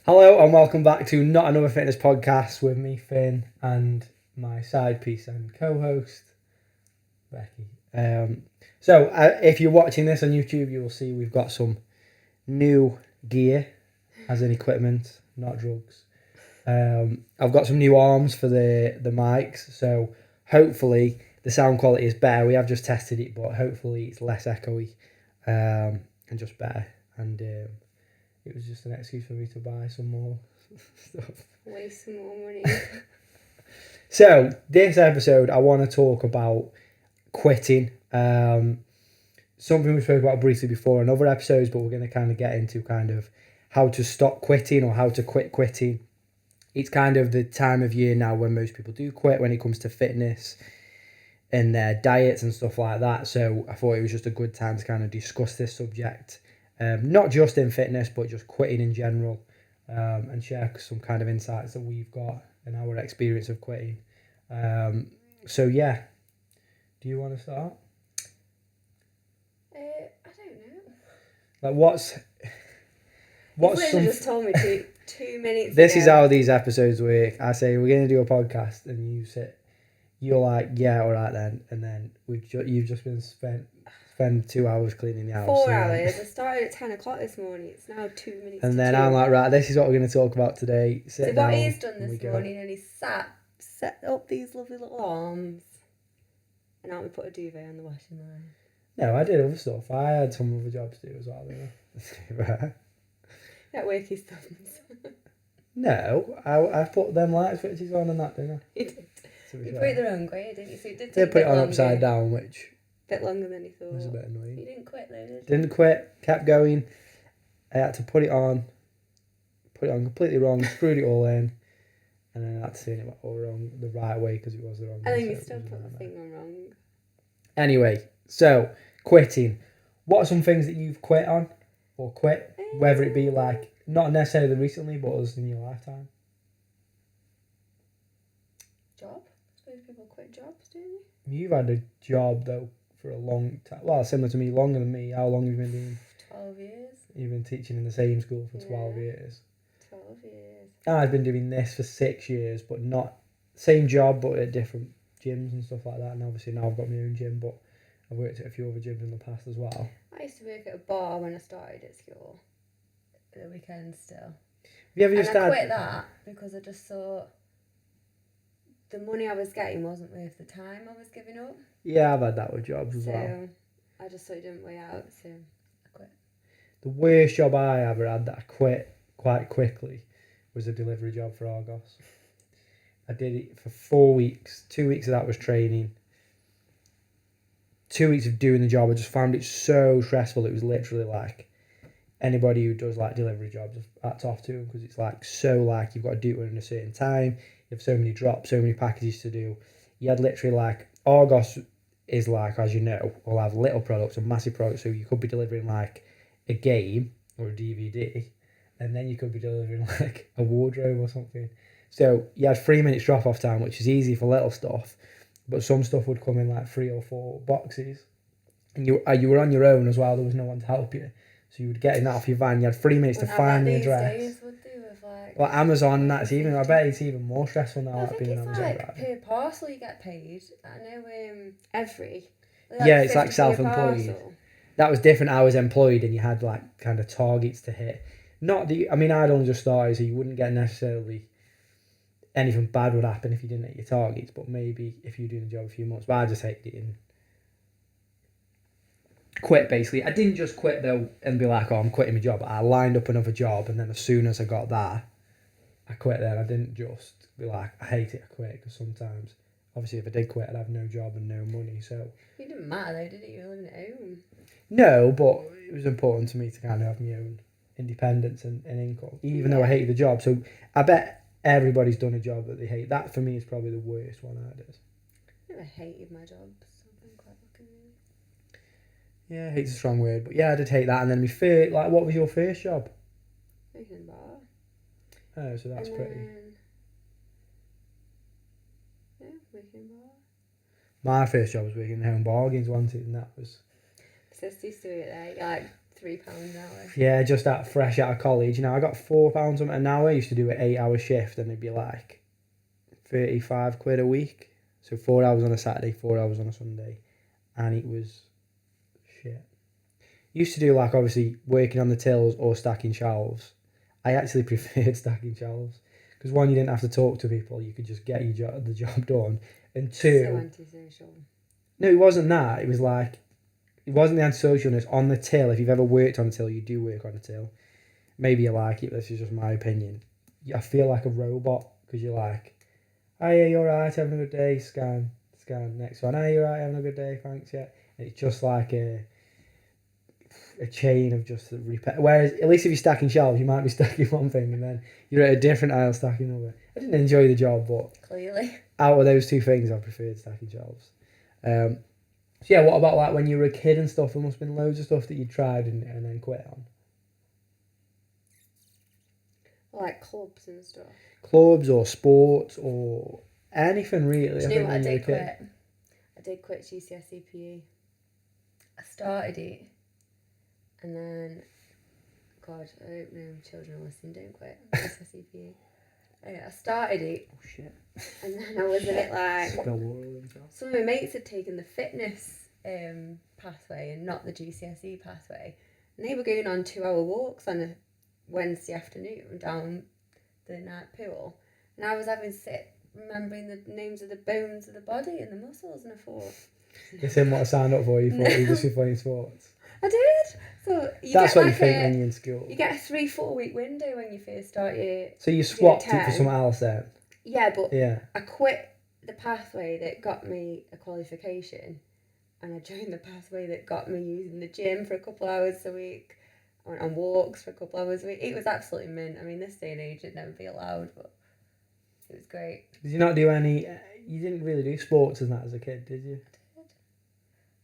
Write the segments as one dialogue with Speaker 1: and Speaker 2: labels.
Speaker 1: Hello and welcome back to Not Another Fitness Podcast with me, Finn, and my side piece and co-host, Becky. If you're watching this on YouTube, you will see we've got some new gear, as in equipment, not drugs. I've got some new arms for the mics, so hopefully the sound quality is better. We have just tested it, but hopefully it's less echoey and just better. And it was just an excuse for me to buy some more stuff.
Speaker 2: Waste some more money.
Speaker 1: So, this episode, I want to talk about quitting. Something we spoke about briefly before in other episodes, but we're going to kind of get into kind of how to stop quitting or how to quit quitting. It's kind of the time of year now when most people do quit when it comes to fitness and their diets and stuff like that. So, I thought it was just a good time to kind of discuss this subject. Not just in fitness, but just quitting in general, and share some kind of insights that we've got and our experience of quitting. Do you want to start?
Speaker 2: I don't know.
Speaker 1: Like, what's
Speaker 2: You
Speaker 1: some?
Speaker 2: just told me 2 minutes
Speaker 1: This
Speaker 2: ago.
Speaker 1: is how these episodes work. I say we're going to do a podcast, and you're like, yeah, all right then, and then you've just been spend 2 hours cleaning the house.
Speaker 2: 4 hours. I started at 10 o'clock this morning. It's now 2 minutes.
Speaker 1: And
Speaker 2: to
Speaker 1: then
Speaker 2: 2.
Speaker 1: I'm like, right, this is what we're going to talk about today.
Speaker 2: So what he's done this morning, and he set up these lovely little arms, and now we put a duvet on the washing line.
Speaker 1: No, I did other stuff. I had some other jobs to do as well.
Speaker 2: That work his thumbs.
Speaker 1: No, I put them light switches on and that, didn't I?
Speaker 2: You did. You put it the wrong way, didn't you? So it did
Speaker 1: Did
Speaker 2: take
Speaker 1: put
Speaker 2: a
Speaker 1: it
Speaker 2: bit
Speaker 1: on
Speaker 2: longer.
Speaker 1: upside down, which
Speaker 2: Bit longer than he thought.
Speaker 1: was a bit annoying.
Speaker 2: You didn't quit though, did you?
Speaker 1: Didn't quit, kept going. I had to put it on completely wrong, screwed it all in, and then I had to turn it all wrong the right way because it was the wrong way.
Speaker 2: And then you
Speaker 1: so
Speaker 2: still
Speaker 1: it was
Speaker 2: put
Speaker 1: a
Speaker 2: the
Speaker 1: nightmare.
Speaker 2: thing on wrong.
Speaker 1: Anyway, so quitting. What are some things that you've quit on or quit? Whether it be like, not necessarily recently, but us in your lifetime.
Speaker 2: Job? I suppose people quit jobs, don't they?
Speaker 1: You've had a job though for a long time. Well, similar to me, longer than me. How long have you been doing?
Speaker 2: 12 years.
Speaker 1: You've been teaching in the same school for 12
Speaker 2: Yeah.
Speaker 1: years.
Speaker 2: 12 years.
Speaker 1: I've been doing this for 6 years, but not same job, but at different gyms and stuff like that. And obviously now I've got my own gym, but I've worked at a few other gyms in the past as well.
Speaker 2: I used to work at a bar when I started at school. At the weekend still.
Speaker 1: Have you ever
Speaker 2: And
Speaker 1: just
Speaker 2: I
Speaker 1: had?
Speaker 2: quit that because I just thought the money I was getting wasn't worth the time I was giving up.
Speaker 1: Yeah, I've had that with jobs as
Speaker 2: So
Speaker 1: well.
Speaker 2: I just thought it didn't weigh out, so I quit.
Speaker 1: The worst job I ever had that I quit quite quickly was a delivery job for Argos. I did it for 4 weeks. 2 weeks of that was training. 2 weeks of doing the job. I just found it so stressful. It was literally like anybody who does like delivery jobs, hats off to them because it's like so like you've got to do it within a certain time. You have so many drops, so many packages to do. You had literally like Argos is like, as you know, will have little products and massive products. So you could be delivering like a game or a DVD, and then you could be delivering like a wardrobe or something. So you had 3 minutes drop off time, which is easy for little stuff, but some stuff would come in like 3 or 4 boxes, and you were on your own as well. There was no one to help you, so you would get in that off your van. You had 3 minutes to find the address.
Speaker 2: Days, would they, with like
Speaker 1: Well, Amazon, that's even. I bet it's even more stressful now.
Speaker 2: I
Speaker 1: Like
Speaker 2: think
Speaker 1: being an
Speaker 2: it's
Speaker 1: Amazon
Speaker 2: like
Speaker 1: driver.
Speaker 2: per parcel you get paid. I know every.
Speaker 1: Yeah, it's like
Speaker 2: 50p a
Speaker 1: self-employed.
Speaker 2: parcel.
Speaker 1: That was different. I was employed, and you had like kind of targets to hit. Not the. I mean, I'd only just started, so you wouldn't get necessarily anything bad would happen if you didn't hit your targets. But maybe if you're doing the job a few months. But I just hated it and quit. Basically, I didn't just quit though and be like, "Oh, I'm quitting my job." I lined up another job, and then as soon as I got that, I quit. Then I didn't just be like, "I hate it, I quit," because sometimes. Obviously, if I did quit, I'd have no job and no money. So
Speaker 2: It didn't matter though, did it? You were living at home.
Speaker 1: no, but it was important to me to kind of have my own independence and income, even though I hated the job. So I bet everybody's done a job that they hate. That for me is probably the worst one I did.
Speaker 2: I never hated my job, so I've been quite lucky.
Speaker 1: Yeah, hate's a strong word, but yeah, I did hate that. And then my first, like, what was your first job?
Speaker 2: Working in a bar.
Speaker 1: Oh, so that's
Speaker 2: And
Speaker 1: pretty.
Speaker 2: then, yeah, working in a bar.
Speaker 1: My first job was working in Home Bargains, wasn't it? And that was.
Speaker 2: My sister used to do it there. Like £3 an hour.
Speaker 1: Yeah, just fresh out of college. I got £4 something an hour. I used to do an 8-hour shift, and it'd be like 35 quid a week. So 4 hours on a Saturday, 4 hours on a Sunday, and it was shit. Used to do like obviously working on the tills or stacking shelves. I actually preferred stacking shelves because one, you didn't have to talk to people; you could just get the job done. And two,
Speaker 2: So antisocial.
Speaker 1: No, it wasn't that. It was like, it wasn't the antisocialness on the till. If you've ever worked on a till, you do work on a till. Maybe you like it. This is just my opinion. I feel like a robot because you're like, oh yeah, you're right, having a good day. Scan. Next one. Oh, you're right, having a good day. Thanks. Yeah. And it's just like a chain of just repair. Whereas at least if you're stacking shelves, you might be stacking one thing and then you're at a different aisle stacking another. I didn't enjoy the job, but
Speaker 2: clearly,
Speaker 1: out of those two things, I preferred stacking shelves. So yeah, what about like when you were a kid and stuff? There must have been loads of stuff that you tried and then quit on.
Speaker 2: Like clubs and stuff.
Speaker 1: Clubs or sports or anything really.
Speaker 2: Do you know what I did quit? I did quit GCSE PE. I started it, and then, God, I hope no children are listening. Don't quit GCSE PE. I started it.
Speaker 1: Oh shit.
Speaker 2: And then I was a bit like,
Speaker 1: Spell
Speaker 2: some of my mates had taken the fitness pathway and not the GCSE pathway. And they were going on 2-hour walks on a Wednesday afternoon down the night pool. And I was having to sit remembering the names of the bones of the body and the muscles, and I thought...
Speaker 1: This isn't what I signed up for. You thought you just be playing sports.
Speaker 2: I did. So
Speaker 1: that's what you think when you're in school.
Speaker 2: You get a 3-4 week window when you first start your...
Speaker 1: So you swapped it for something else then?
Speaker 2: Yeah, but
Speaker 1: yeah.
Speaker 2: I quit the pathway that got me a qualification, and I joined the pathway that got me using the gym for a couple of hours a week. I went on walks for a couple of hours a week. It was absolutely mint. I mean, this day and age it'd never be allowed, but it was great.
Speaker 1: Did you not do any... You didn't really do sports as a kid, did you?
Speaker 2: I did.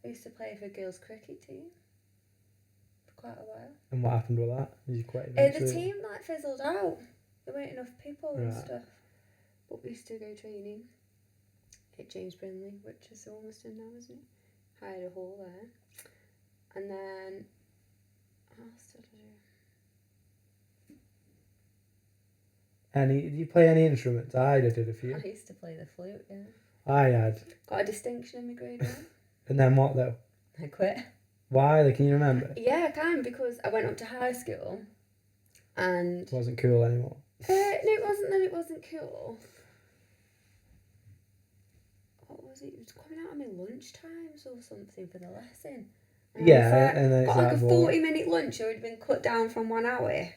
Speaker 2: I used to play for a girls' cricket team for quite a while.
Speaker 1: And what happened with that? Did you quit?
Speaker 2: The team fizzled out. There weren't enough people and stuff. But we used to go training at James Brindley, which is almost in now, isn't it? Hired a hall there. And then... What else did I do?
Speaker 1: Did you play any instruments? I did a few.
Speaker 2: I used to play the flute, yeah.
Speaker 1: I had.
Speaker 2: Got a distinction in my grade 1.
Speaker 1: And then what though?
Speaker 2: I quit.
Speaker 1: Why? Can you remember?
Speaker 2: Yeah, I can, because I went up to high school and...
Speaker 1: It wasn't cool anymore.
Speaker 2: No, it wasn't that it wasn't cool. What was it? It was coming out of my lunch times or something for the lesson. And
Speaker 1: and then
Speaker 2: got
Speaker 1: it's
Speaker 2: like a 40-minute lunch, or it'd been cut down from 1 hour.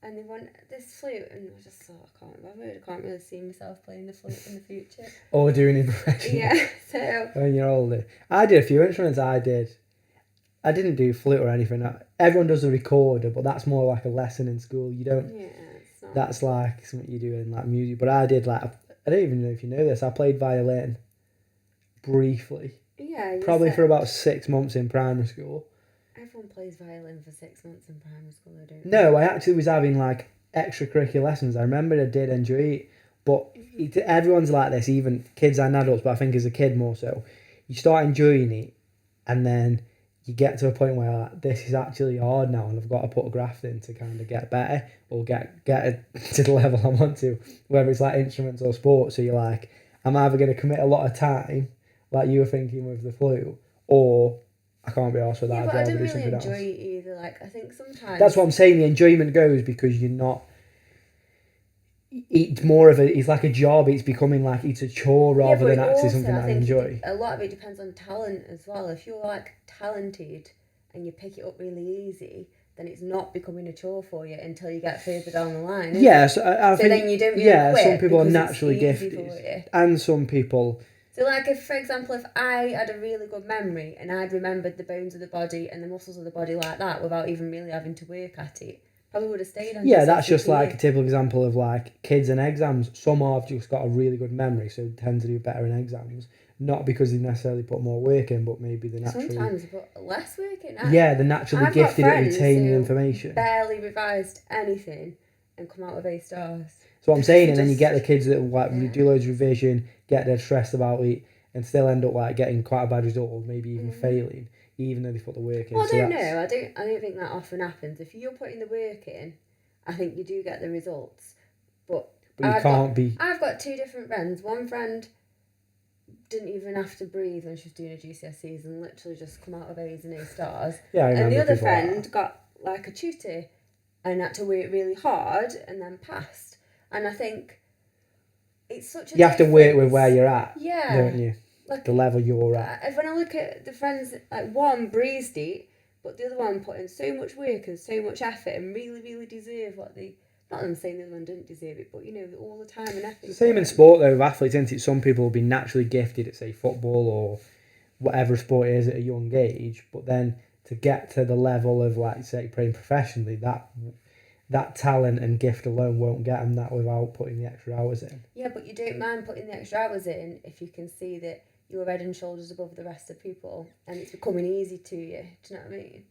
Speaker 2: And they want this flute, and I just thought, I can't remember. I can't really see myself playing the flute in the future.
Speaker 1: Or doing it professionally.
Speaker 2: Yeah, so...
Speaker 1: When you're older. I did a few instruments, I didn't do flute or anything. Everyone does a recorder, but that's more like a lesson in school. You don't...
Speaker 2: Yeah, it's not...
Speaker 1: That's like something you do in like music. But I did I don't even know if you know this, I played violin briefly.
Speaker 2: Yeah,
Speaker 1: probably for about 6 months in primary school.
Speaker 2: Everyone plays violin for 6 months in primary school, I don't
Speaker 1: know. No, I actually was having like extracurricular lessons. I remember I did enjoy it, but everyone's like this, even kids and adults, but I think as a kid more so. You start enjoying it, and then you get to a point where like, this is actually hard now, and I've got to put a graft in to kind of get better or get it to the level I want to, whether it's like instruments or sports. So you're like, I'm either going to commit a lot of time, like you were thinking with the flute, or I can't be arsed with that.
Speaker 2: Yeah, but I didn't really enjoy
Speaker 1: else.
Speaker 2: it either. Like, I think sometimes...
Speaker 1: That's what I'm saying. The enjoyment goes because you're not... It's more of it's like a job. It's becoming like it's a chore rather than actually something that I enjoy.
Speaker 2: A lot of it depends on talent as well. If you're like talented and you pick it up really easy, then it's not becoming a chore for you until you get further down the line.
Speaker 1: Yes, I think,
Speaker 2: then you don't really quit
Speaker 1: some people are
Speaker 2: because
Speaker 1: naturally
Speaker 2: it's easy
Speaker 1: gifted,
Speaker 2: for you.
Speaker 1: and some people...
Speaker 2: So, like, if, for example, if I had a really good memory and I'd remembered the bones of the body and the muscles of the body like that without even really having to work at it, probably would have stayed on.
Speaker 1: Yeah, that's just like a typical example of like kids and exams. Some have just got a really good memory, so tend to do better in exams. Not because they necessarily put more work in, but maybe they naturally...
Speaker 2: Sometimes they put less work in.
Speaker 1: Yeah, they're naturally gifted at retaining information.
Speaker 2: Barely revised anything and come out with A stars.
Speaker 1: So what I'm saying, and then you get the kids that like do loads of revision, get dead stressed about it, and still end up like getting quite a bad result or maybe even failing. even though they put the work in.
Speaker 2: Well, I
Speaker 1: So
Speaker 2: don't
Speaker 1: that's-
Speaker 2: know. I don't think that often happens. If you're putting the work in, I think you do get the results. But
Speaker 1: But you can't be.
Speaker 2: I've got two different friends. One friend didn't even have to breathe when she was doing her GCSEs and literally just come out of A's and A stars.
Speaker 1: Yeah, I remember
Speaker 2: And the other
Speaker 1: people like
Speaker 2: friend
Speaker 1: that.
Speaker 2: got like a tutor and had to work really hard and then passed. And I think it's such a
Speaker 1: You have to work with
Speaker 2: difference.
Speaker 1: where you're at,
Speaker 2: Yeah.
Speaker 1: don't you?
Speaker 2: Like,
Speaker 1: The level you're at.
Speaker 2: when I look at the friends, like one breezed it, but the other one put in so much work and so much effort and really, really deserve what they. Not that I'm saying the other one didn't deserve it, but you know, all the time and effort.
Speaker 1: It's the same in sport though with athletes, isn't it? Some people will be naturally gifted at say football or whatever sport it is at a young age, but then to get to the level of like say playing professionally, that talent and gift alone won't get them that without putting the extra hours in.
Speaker 2: Yeah, but you don't mind putting the extra hours in if you can see that you're head and shoulders above the rest of people and it's becoming easy to you. Do you know what I mean?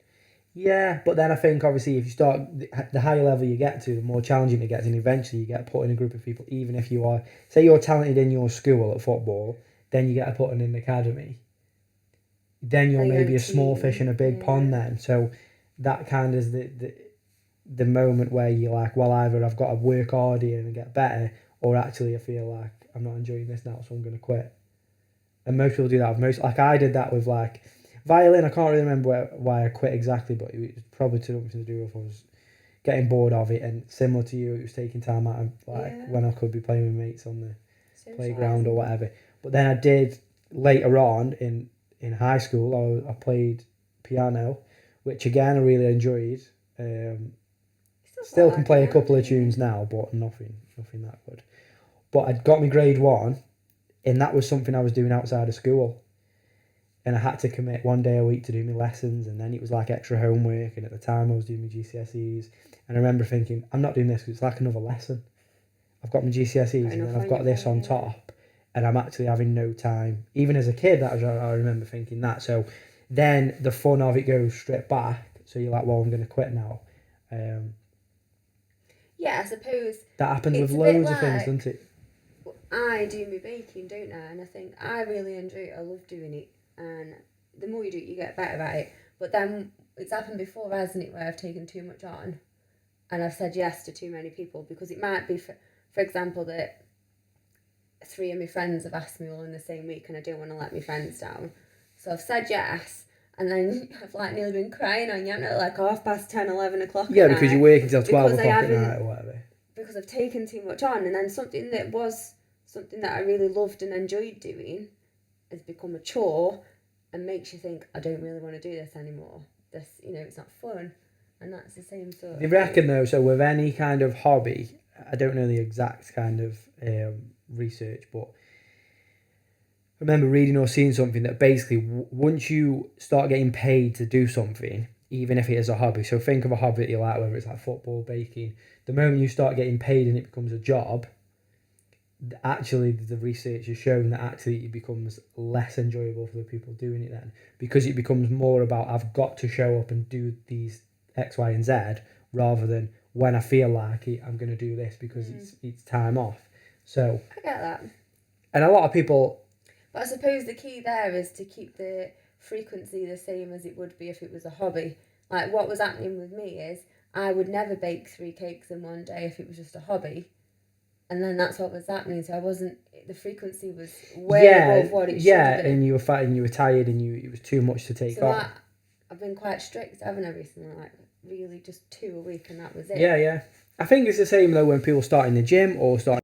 Speaker 1: Yeah, but then I think obviously if you start the higher level you get to, the more challenging it gets, and eventually you get put in a group of people. Even if you are, say, you're talented in your school at football, then you get put in an academy. Then you're
Speaker 2: Like
Speaker 1: maybe
Speaker 2: your
Speaker 1: a small
Speaker 2: team,
Speaker 1: fish in a big pond. Then, so that kind of is the moment where you're like, well, either I've got to work hard here and get better, or actually I feel like I'm not enjoying this now, so I'm going to quit. And most people do that. Like I did that with like violin. I can't really remember why I quit exactly, but it was probably something to do with I was getting bored of it, and similar to you, it was taking time out of like when I could be playing with mates on the playground or whatever. But then I did later on in high school. I played piano, which again I really enjoyed. Still can play a couple of tunes now, but nothing that good. But I'd got my grade 1, and that was something I was doing outside of school. And I had to commit 1 day a week to do my lessons, and then it was like extra homework. And at the time, I was doing my GCSEs, and I remember thinking, I'm not doing this because it's like another lesson. I've got my GCSEs, and then I've got this on top, and I'm actually having no time. Even as a kid, I remember thinking that. So then the fun of it goes straight back. So you're like, well, I'm going to quit now.
Speaker 2: Yeah, I suppose
Speaker 1: That happens
Speaker 2: it's
Speaker 1: with
Speaker 2: a bit
Speaker 1: loads of things,
Speaker 2: like-
Speaker 1: doesn't it?
Speaker 2: I do my baking, don't I? And I think I really enjoy it. I love doing it. And the more you do it, you get better at it. But then it's happened before, hasn't it, where I've taken too much on and I've said yes to too many people, because it might be, for example, that 3 of my friends have asked me all in the same week and I don't want to let my friends down. So I've said yes, and then I've like nearly been crying on you at like 10:30, 11 o'clock.
Speaker 1: Yeah, because you're working till 12
Speaker 2: because I
Speaker 1: o'clock at
Speaker 2: haven't-
Speaker 1: night or whatever.
Speaker 2: Because I've taken too much on, and then something that I really loved and enjoyed doing has become a chore and makes you think, I don't really want to do this anymore. This, it's not fun. And that's the same sort of
Speaker 1: You reckon though, so with any kind of hobby, I don't know the exact kind of research, but I remember reading or seeing something that basically once you start getting paid to do something, even if it is a hobby, so think of a hobby that you like, whether it's like football, baking, the moment you start getting paid and it becomes a job, actually the research has shown that actually it becomes less enjoyable for the people doing it then, because it becomes more about I've got to show up and do these X, Y, and Z, rather than when I feel like it, I'm going to do this because it's time off. So
Speaker 2: I get that.
Speaker 1: And a lot of people.
Speaker 2: But I suppose the key there is to keep the frequency the same as it would be if it was a hobby. Like what was happening with me is I would never bake 3 cakes in one day if it was just a hobby. And then that's what was happening. So the frequency was way above what it should have been.
Speaker 1: Yeah, and you were fat and you were tired and it was too much to take on.
Speaker 2: I've been quite strict, haven't I, recently? Like really just 2 a week and that was it.
Speaker 1: Yeah. I think it's the same though when people start in the gym or start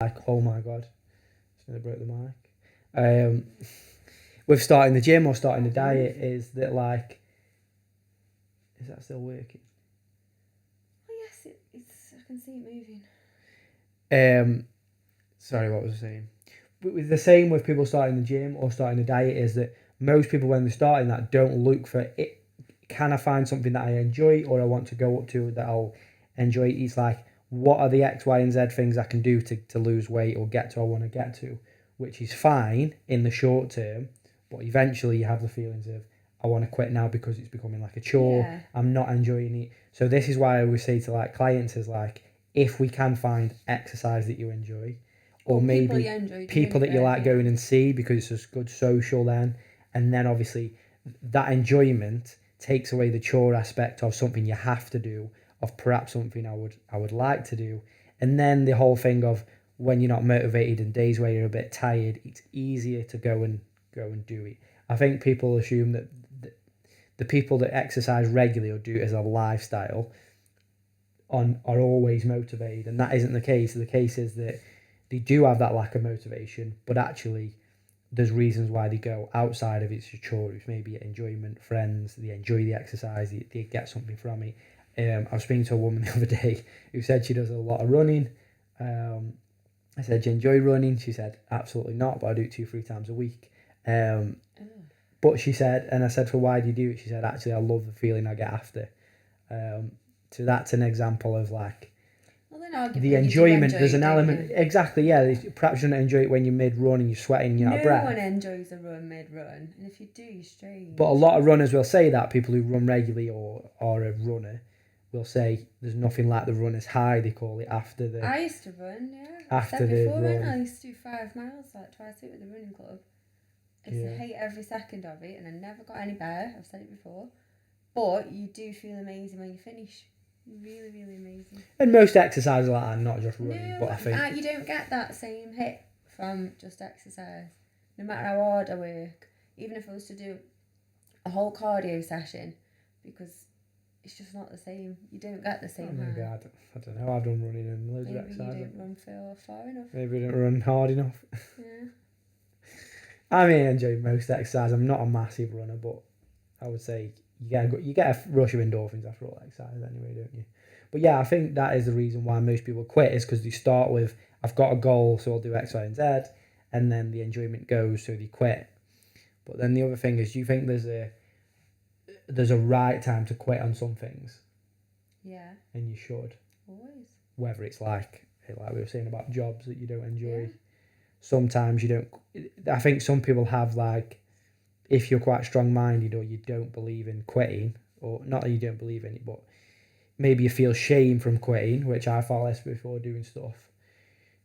Speaker 1: like, oh my God, just nearly broke the mic. With starting the gym or starting the diet is that like, is that still working?
Speaker 2: Oh yes, it's. I can see it moving.
Speaker 1: Sorry, what was I saying? With the same with people starting the gym or starting the diet is that most people when they're starting that don't look for it. Can I find something that I enjoy or I want to go up to that I'll enjoy? It's like, what are the X, Y, and Z things I can do to lose weight or get to I want to get to, which is fine in the short term, but eventually you have the feelings of, I want to quit now because it's becoming like a chore.
Speaker 2: Yeah.
Speaker 1: I'm not enjoying it. So this is why I always say to like clients is like, if we can find exercise that you enjoy, or maybe people that you like going and see because it's just good social then, and then obviously that enjoyment takes away the chore aspect of something you have to do, of perhaps something I would like to do. And then the whole thing of when you're not motivated and days where you're a bit tired, it's easier to go and do it. I think people assume that the people that exercise regularly or do it as a lifestyle are always motivated, and that isn't the case. The case is that they do have that lack of motivation, but actually there's reasons why they go outside of it's a chore. It's maybe enjoyment, friends, they enjoy the exercise, they get something from it. I was speaking to a woman the other day who said she does a lot of running. I said, do you enjoy running? She said, absolutely not, but I do it 2-3 times a week. But she said, and I said, well, why do you do it? She said, actually, I love the feeling I get after. So that's an example of like,
Speaker 2: well, then arguably
Speaker 1: the enjoyment.
Speaker 2: enjoy
Speaker 1: There's
Speaker 2: it,
Speaker 1: an
Speaker 2: don't
Speaker 1: element,
Speaker 2: you?
Speaker 1: exactly, yeah. Perhaps you don't enjoy it when you're mid-run and you're sweating and you're out of
Speaker 2: No
Speaker 1: breath.
Speaker 2: one enjoys a run mid-run, and if you do, you're strange.
Speaker 1: But a lot of runners will say that, people who run regularly or are a runner will say there's nothing like the runner's high, they call it, after the...
Speaker 2: I used to run, yeah.
Speaker 1: After
Speaker 2: Said
Speaker 1: the
Speaker 2: before,
Speaker 1: run.
Speaker 2: I used to do 5 miles like twice a week with the running club. I used to hate every second of it, and I never got any better. I've said it before. But you do feel amazing when you finish. Really, really amazing.
Speaker 1: And most exercises like that are not just running,
Speaker 2: No,
Speaker 1: but I think...
Speaker 2: you don't get that same hit from just exercise. No matter how hard I work, even if I was to do a whole cardio session, because it's just not the same. You don't get the same
Speaker 1: maybe
Speaker 2: high.
Speaker 1: I don't know, I've done running and loads
Speaker 2: Maybe
Speaker 1: of
Speaker 2: you
Speaker 1: exercise.
Speaker 2: don't run far enough.
Speaker 1: Maybe I don't run hard enough.
Speaker 2: Yeah.
Speaker 1: I mean, I enjoy most exercise. I'm not a massive runner, but I would say you get a rush of endorphins after all exercise anyway, don't you? But yeah, I think that is the reason why most people quit, is because they start with, I've got a goal, so I'll do X, Y, and Z, and then the enjoyment goes, so they quit. But then the other thing is, do you think there's a right time to quit on some things?
Speaker 2: Yeah.
Speaker 1: And you should.
Speaker 2: Always.
Speaker 1: Whether it's like we were saying about jobs that you don't enjoy.
Speaker 2: Yeah.
Speaker 1: Sometimes you don't. I think some people have like, if you're quite strong-minded or you don't believe in quitting, or not that you don't believe in it, but maybe you feel shame from quitting, which I felt less before doing stuff,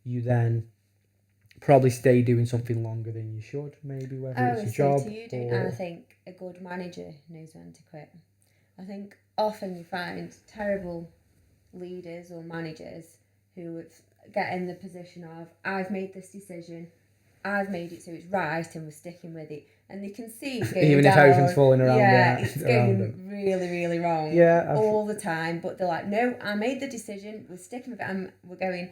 Speaker 1: you then probably stay doing something longer than you should, maybe, whether
Speaker 2: I
Speaker 1: it's
Speaker 2: always
Speaker 1: a job
Speaker 2: say to you,
Speaker 1: or...
Speaker 2: and I think a good manager knows when to quit. I think often you find terrible leaders or managers who get in the position of, I've made this decision, I've made it so it's right and we're sticking with it. And they can see it going
Speaker 1: Even
Speaker 2: down.
Speaker 1: if everything's falling around,
Speaker 2: it's
Speaker 1: around
Speaker 2: going
Speaker 1: them.
Speaker 2: really, really wrong all the time. But they're like, no, I made the decision, we're sticking with it, and we're going,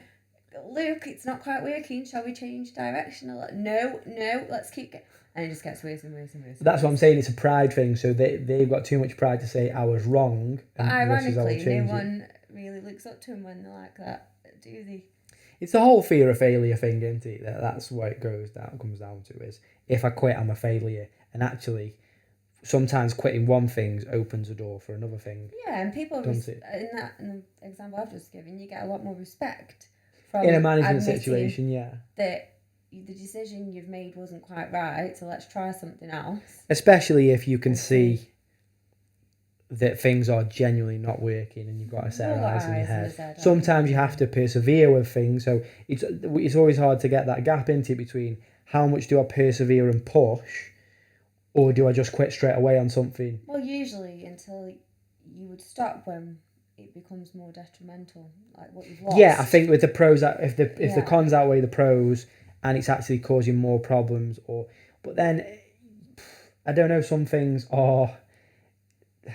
Speaker 2: look, it's not quite working, shall we change direction? They're like, no, let's keep going. And it just gets worse and worse and worse.
Speaker 1: That's what I'm saying, it's a pride thing, so they've got too much pride to say, I was wrong,
Speaker 2: But
Speaker 1: and
Speaker 2: ironically, no one really looks up to them when they're like that, do they?
Speaker 1: It's the whole fear of failure thing, isn't it? That's what it comes down to, is if I quit, I'm a failure. And actually, sometimes quitting one thing opens a door for another thing.
Speaker 2: Yeah, and people, in the example I've just given, you get a lot more respect from
Speaker 1: in a management situation, yeah.
Speaker 2: That the decision you've made wasn't quite right, so let's try something else.
Speaker 1: Especially if you can see that things are genuinely not working and you've got a set of eyes in your head. Sometimes you have to persevere with things, so it's always hard to get that gap into between how much do I persevere and push, or do I just quit straight away on something?
Speaker 2: Well, usually until you would stop when it becomes more detrimental, like what you've lost.
Speaker 1: Yeah, I think with the pros, if the cons outweigh the pros and it's actually causing more problems, but then I don't know, some things are...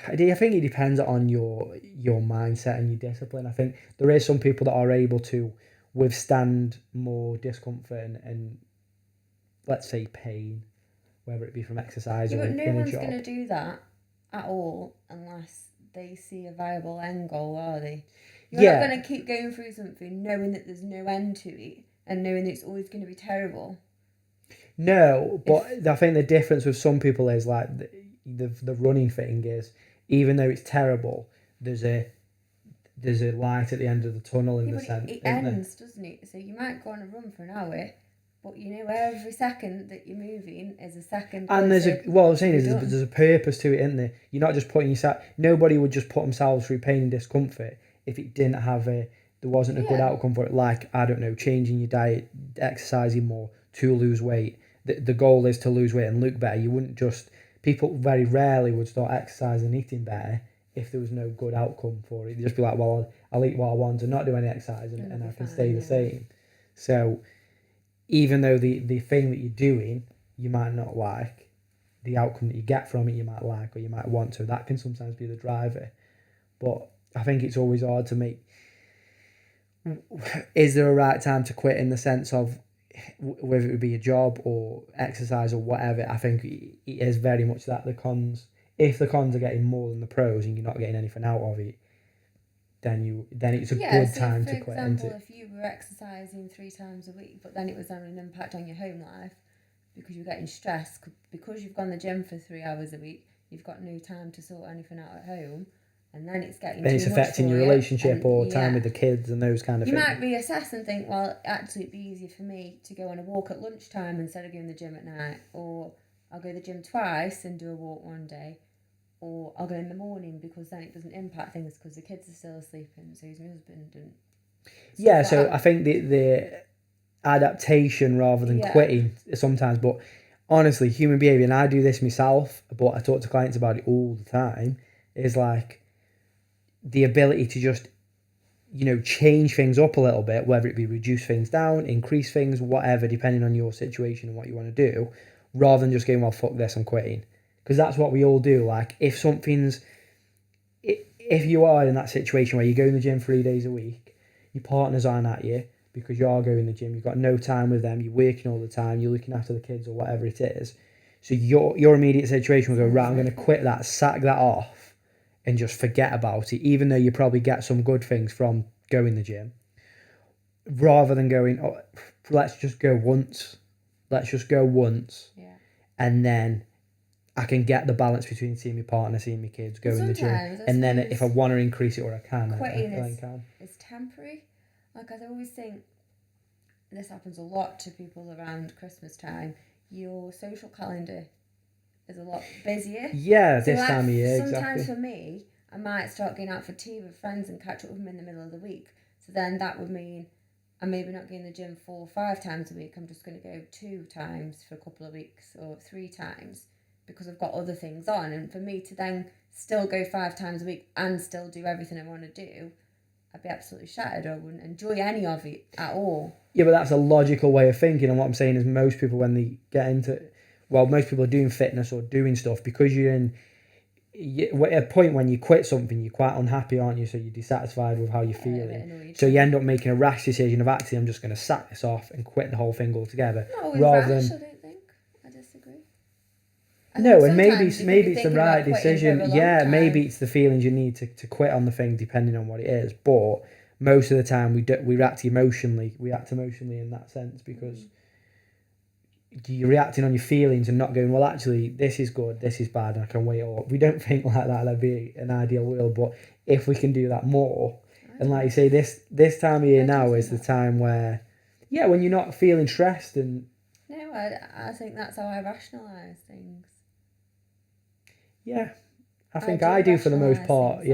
Speaker 1: I think it depends on your mindset and your discipline. I think there is some people that are able to withstand more discomfort and let's say pain, whether it be from exercise or in a job.
Speaker 2: But no one's going to do that at all unless they see a viable end goal, are they? You're not going to keep going through something knowing that there's no end to it and knowing that it's always going to be terrible.
Speaker 1: No, but I think the difference with some people is like the running thing is, even though it's terrible, there's a light at the end of the tunnel in the sense.
Speaker 2: It ends, doesn't it? So you might go on a run for an hour, but you know every second that you're moving is a second.
Speaker 1: And there's what I'm saying is there's a purpose to it, isn't there? You're not just putting yourself. Nobody would just put themselves through pain and discomfort if it didn't have there wasn't a good outcome for it. Like, I don't know, changing your diet, exercising more to lose weight. The goal is to lose weight and look better. You wouldn't just people very rarely would start exercising and eating better if there was no good outcome for it. They'd just be like, well, I'll eat what I want and not do any exercise and I can stay the same. So even though the thing that you're doing you might not like, the outcome that you get from it you might like or you might want to. That can sometimes be the driver. But I think it's always hard to make... Is there a right time to quit in the sense of whether it would be a job or exercise or whatever? I think it is very much that the cons... If the cons are getting more than the pros and you're not getting anything out of it, then it's a good time to quit, isn't it?
Speaker 2: For example, if you were exercising 3 times a week, but then it was having an impact on your home life because you're getting stressed, because you've gone to the gym for 3 hours a week, you've got no time to sort anything out at home, and then it's getting
Speaker 1: then it's affecting your relationship or time with the kids and those kind of things.
Speaker 2: You might reassess and think, well, actually it'd be easier for me to go on a walk at lunchtime instead of going to the gym at night, or I'll go to the gym twice and do a walk one day, or I'll go in the morning because then it doesn't impact things because the kids are still sleeping, so my husband and
Speaker 1: so I think the adaptation rather than quitting sometimes, but honestly, human behaviour, and I do this myself, but I talk to clients about it all the time, is like the ability to just, change things up a little bit, whether it be reduce things down, increase things, whatever, depending on your situation and what you want to do, rather than just going, well, fuck this, I'm quitting. Because that's what we all do. Like, if you are in that situation where you go in the gym 3 days a week, your partners aren't at you because you are going to the gym, you've got no time with them, you're working all the time, you're looking after the kids or whatever it is. So your immediate situation will go, right, I'm going to quit that, sack that off, and just forget about it, even though you probably get some good things from going to the gym, rather than going, oh, let's just go once, and then I can get the balance between seeing my partner, seeing my kids, going to the gym, and then if I want to increase it or I can, I can.
Speaker 2: It's temporary. Like, I always think, this happens a lot to people around Christmas time, your social calendar is a lot busier.
Speaker 1: Yeah, so this time of year,
Speaker 2: sometimes
Speaker 1: exactly.
Speaker 2: For me, I might start going out for tea with friends and catch up with them in the middle of the week. So then that would mean I'm maybe not going to the gym 4 or 5 times a week. I'm just going to go 2 times for a couple of weeks or 3 times because I've got other things on. And for me to then still go 5 times a week and still do everything I want to do, I'd be absolutely shattered. I wouldn't enjoy any of it at all.
Speaker 1: Yeah, but that's a logical way of thinking. And what I'm saying is most people, when they get into... Well, most people are doing fitness or doing stuff because you're at a point when you quit something, you're quite unhappy, aren't you? So you're dissatisfied with how you're feeling. So you end up making a rash decision of actually, I'm just going to sack this off and quit the whole thing altogether.
Speaker 2: Not always rash, I don't think. I disagree.
Speaker 1: No, and maybe it's the right decision. Yeah, maybe it's the feelings you need to quit on the thing, depending on what it is. But most of the time, we act emotionally. We act emotionally in that sense because you're reacting on your feelings and not going, well, actually, this is good, this is bad, and I can weigh it all up. We don't think like that. That'd be an ideal world. But if we can do that more, and like you say, this time of year now is the time where, when you're not feeling stressed and.
Speaker 2: No, I think that's how I rationalise things.
Speaker 1: Yeah, I think I do for the most part,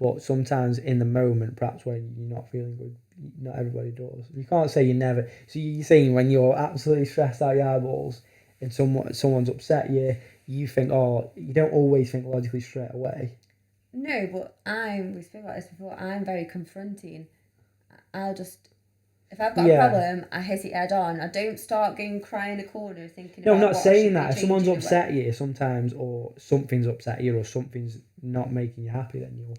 Speaker 1: But sometimes in the moment, perhaps when you're not feeling good, not everybody does. You can't say you never... So you're saying when you're absolutely stressed out your eyeballs and someone's upset you, you think, you don't always think logically straight away.
Speaker 2: No, but we spoke about this before, I'm very confronting. I'll just... If I've got a problem, I hit it head on. I don't start going cry in a corner thinking about
Speaker 1: I'm not
Speaker 2: what
Speaker 1: saying that. If someone's upset you sometimes, or something's upset you, or something's not making you happy, then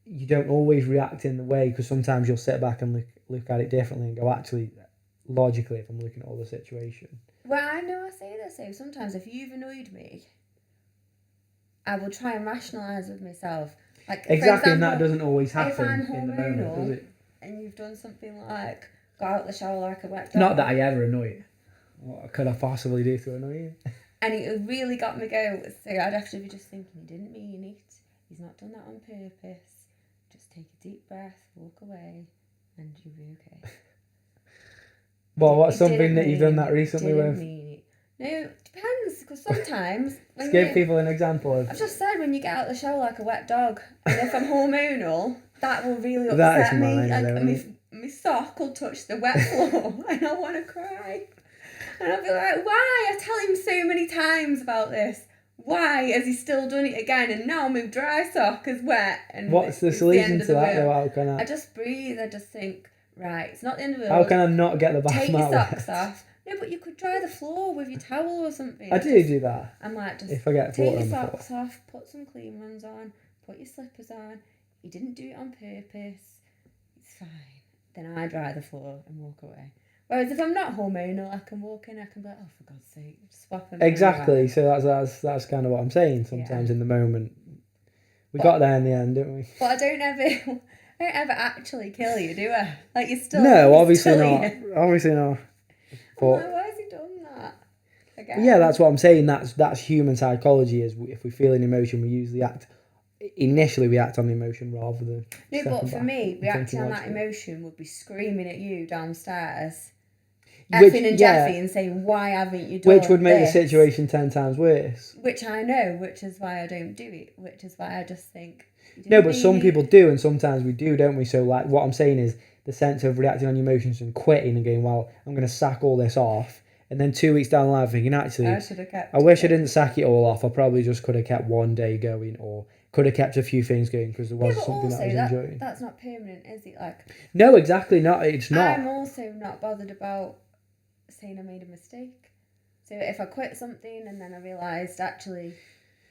Speaker 1: you don't always react in the way, because sometimes you'll sit back and look at it differently and go, actually, logically, if I'm looking at all the situation.
Speaker 2: Well, I know I say the same. Sometimes if you've annoyed me, I will try and rationalise with myself. Like,
Speaker 1: exactly,
Speaker 2: for example,
Speaker 1: and that doesn't always happen
Speaker 2: if I'm
Speaker 1: in the moment, does it?
Speaker 2: And you've done something like got out the shower like a wet dog.
Speaker 1: Not that I ever annoy you. What could I possibly do to annoy you?
Speaker 2: And it really got me going. So I'd have to be just thinking, he didn't mean it. He's not done that on purpose. Just take a deep breath, walk away, and you'll be okay.
Speaker 1: Well, what's something that you've done that recently with?
Speaker 2: No, it depends, because sometimes...
Speaker 1: Just give people an example of...
Speaker 2: I've just said, when you get out of the shower like a wet dog, and if I'm hormonal, that will really upset me. My sock will touch the wet floor, and I want to cry. And I'll be like, why? I tell him so many times about this. Why has he still done it again? And now my dry sock is wet. And
Speaker 1: What's the
Speaker 2: it's
Speaker 1: solution
Speaker 2: end
Speaker 1: to
Speaker 2: of the
Speaker 1: that though?
Speaker 2: world.
Speaker 1: How can
Speaker 2: I just breathe. I just think, right, it's not the end of the
Speaker 1: how
Speaker 2: world.
Speaker 1: can I not get the
Speaker 2: Take
Speaker 1: bathmat
Speaker 2: your socks
Speaker 1: wet?
Speaker 2: off. No, but you could dry the floor with your towel or something.
Speaker 1: I do that.
Speaker 2: I'm like, just
Speaker 1: If I get
Speaker 2: take
Speaker 1: water
Speaker 2: your
Speaker 1: on the floor.
Speaker 2: socks off, put some clean ones on, put your slippers on. You didn't do it on purpose. It's fine. Then I dry the floor and walk away. Whereas if I'm not hormonal, I can walk in, I can be like, oh, for God's sake, swap them.
Speaker 1: Exactly. So that's kind of what I'm saying. Sometimes in the moment, we got there in the end, didn't we?
Speaker 2: But I don't ever actually kill you, do I? Like you're still.
Speaker 1: No,
Speaker 2: you're
Speaker 1: obviously
Speaker 2: still
Speaker 1: not.
Speaker 2: here.
Speaker 1: Obviously not. But
Speaker 2: I'm like, why has he done that? Again.
Speaker 1: yeah, that's what I'm saying. That's human psychology. Is if we feel an emotion, we usually act. Initially, we act on the emotion rather than.
Speaker 2: No, but for me, reacting on that
Speaker 1: logically.
Speaker 2: emotion would be screaming at you downstairs,
Speaker 1: Which-
Speaker 2: effing and
Speaker 1: yeah.
Speaker 2: jeffing and saying, why haven't you done
Speaker 1: Which would make
Speaker 2: this?
Speaker 1: the situation 10 times worse.
Speaker 2: Which I know, which is why I don't do it. Which is why I just think. you
Speaker 1: No,
Speaker 2: didn't
Speaker 1: but some
Speaker 2: really-
Speaker 1: people do, and sometimes we do, don't we? So, like, what I'm saying is the sense of reacting on your emotions and quitting and going, well, I'm going to sack all this off. And then 2 weeks down the line, thinking, actually,
Speaker 2: I should have kept.
Speaker 1: I wish I
Speaker 2: it.
Speaker 1: didn't sack it all off. I probably just could have kept one day going, or could have kept a few things going because there was
Speaker 2: Yeah, but
Speaker 1: something
Speaker 2: also
Speaker 1: that I was enjoying.
Speaker 2: that's not permanent, is it? Like,
Speaker 1: No, exactly not. It's not.
Speaker 2: I'm also not bothered about saying I made a mistake. So if I quit something and then I realised actually